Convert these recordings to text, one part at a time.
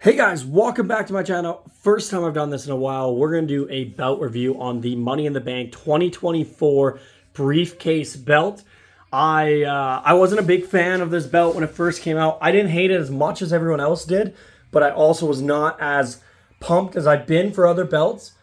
Hey guys, welcome back to my channel. First time I've done this in a while. We're going to do a belt review on the Money in the Bank 2024 briefcase belt. I wasn't a big fan of this belt when it first came out. I didn't hate it as much as everyone else did, but I also was not as pumped as I've been for other belts.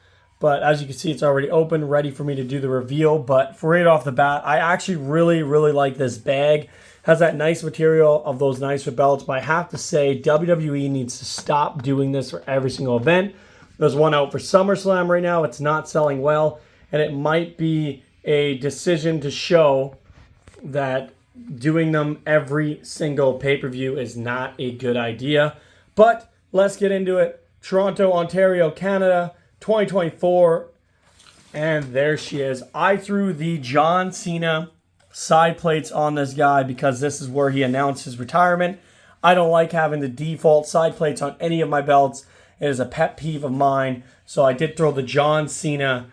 But as you can see, it's already open, ready for me to do the reveal. But for right off the bat, I actually really like this bag. Has that nice material of those nicer belts, but I have to say WWE needs to stop doing this for every single event. There's one out for SummerSlam right now. It's not selling well, and it might be a decision to show that doing them every single pay-per-view is not a good idea. But let's get into it. Toronto, Ontario, Canada, 2024, and there she is. I threw the John Cena side plates on this guy because this is where he announced his retirement. I don't like having the default side plates on any of my belts. It is a pet peeve of mine. So I did throw the John Cena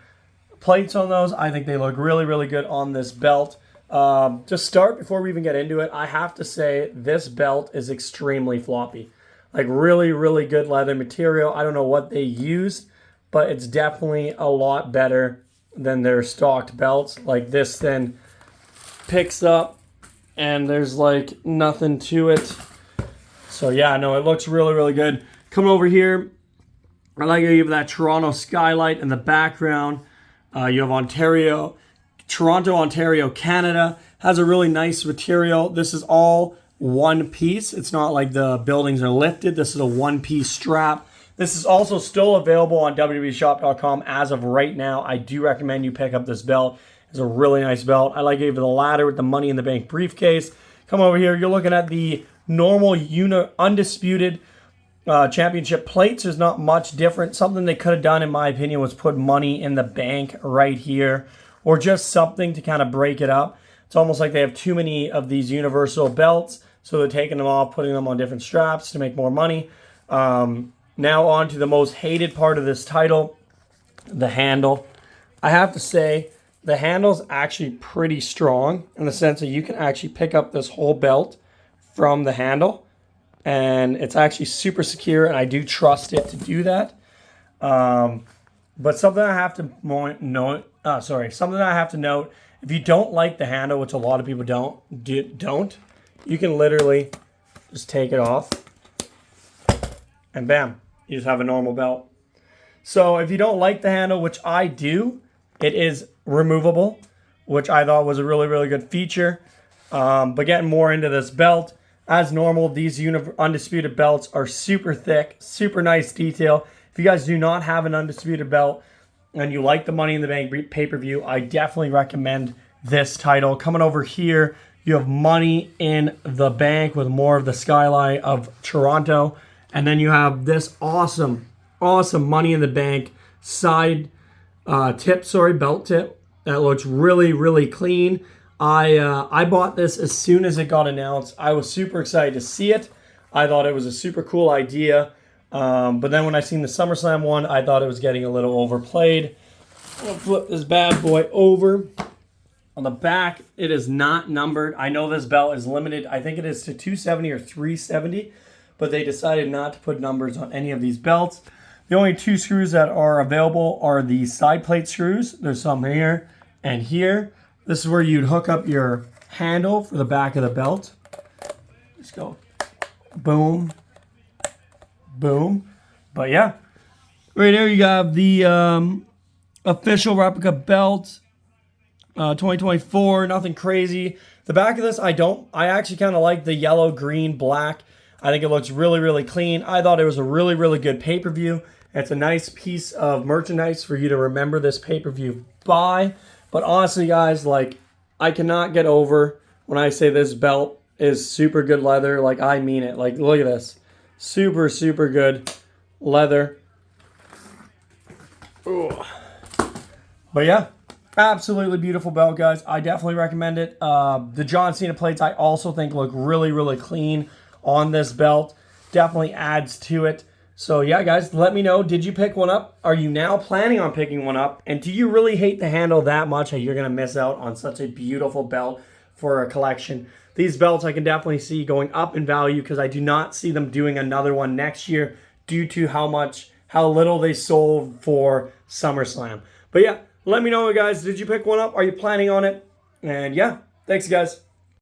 plates on those. I think they look really good on this belt. To start, before we even get into it, I have to say this belt is extremely floppy. Like really good leather material. I don't know what they used, but it's definitely a lot better than their stocked belts. Like this then picks up and there's like nothing to it. So yeah, no, it looks really good. Coming over here, I like how you have that Toronto skylight in the background. You have Ontario, Toronto, Ontario, Canada. Has a really nice material. This is all one piece. It's not like the buildings are lifted. This is a one-piece strap. This is also still available on WWEshop.com as of right now. I do recommend you pick up this belt. It's a really nice belt. I like it for the ladder with the Money in the Bank briefcase. Come over here. You're looking at the normal undisputed championship plates. There's not much different. Something they could have done, in my opinion, was put Money in the Bank right here, or just something to kind of break it up. It's almost like they have too many of these universal belts, so they're taking them off, putting them on different straps to make more money. Now on to the most hated part of this title, the handle. I have to say, the handle's actually pretty strong in the sense that you can actually pick up this whole belt from the handle, and it's actually super secure, and I do trust it to do that. But something I have to note, if you don't like the handle, which a lot of people don't, you can literally just take it off, and bam, you just have a normal belt. So if you don't like the handle, which I do, it is removable, which I thought was a really good feature. But getting more into this belt, as normal, these undisputed belts are super thick, super nice detail. If you guys do not have an undisputed belt and you like the Money in the Bank pay-per-view, I definitely recommend this title. Coming over here, you have Money in the Bank with more of the skyline of Toronto. And then you have this awesome Money in the Bank belt tip that looks really clean. I bought this as soon as it got announced. I was super excited to see it. I thought it was a super cool idea. But then when I seen the SummerSlam one, I thought it was getting a little overplayed. I'm gonna flip this bad boy over. On the back, it is not numbered. I know this belt is limited. I think it is to 270 or 370, but they decided not to put numbers on any of these belts. The only two screws that are available are the side plate screws. There's some here and here. This is where you'd hook up your handle for the back of the belt. Just go boom, boom. But yeah, right there you have the official replica belt 2024. Nothing crazy. The back of this, I actually kind of like the yellow, green, black. I think it looks really clean. I thought it was a really good pay-per-view. It's a nice piece of merchandise for you to remember this pay-per-view by. But honestly, guys, like, I cannot get over when I say this belt is super good leather. Like, I mean it. Like, look at this. Super good leather. Ooh. But yeah, absolutely beautiful belt, guys. I definitely recommend it. The John Cena plates I also think look really clean on this belt. Definitely adds to it. So yeah, guys, let me know. Did you pick one up? Are you now planning on picking one up? And do you really hate the handle that much that you're going to miss out on such a beautiful belt for a collection? These belts I can definitely see going up in value because I do not see them doing another one next year. due to how little they sold for SummerSlam. But yeah, let me know, guys. Did you pick one up? Are you planning on it? And yeah, thanks, guys.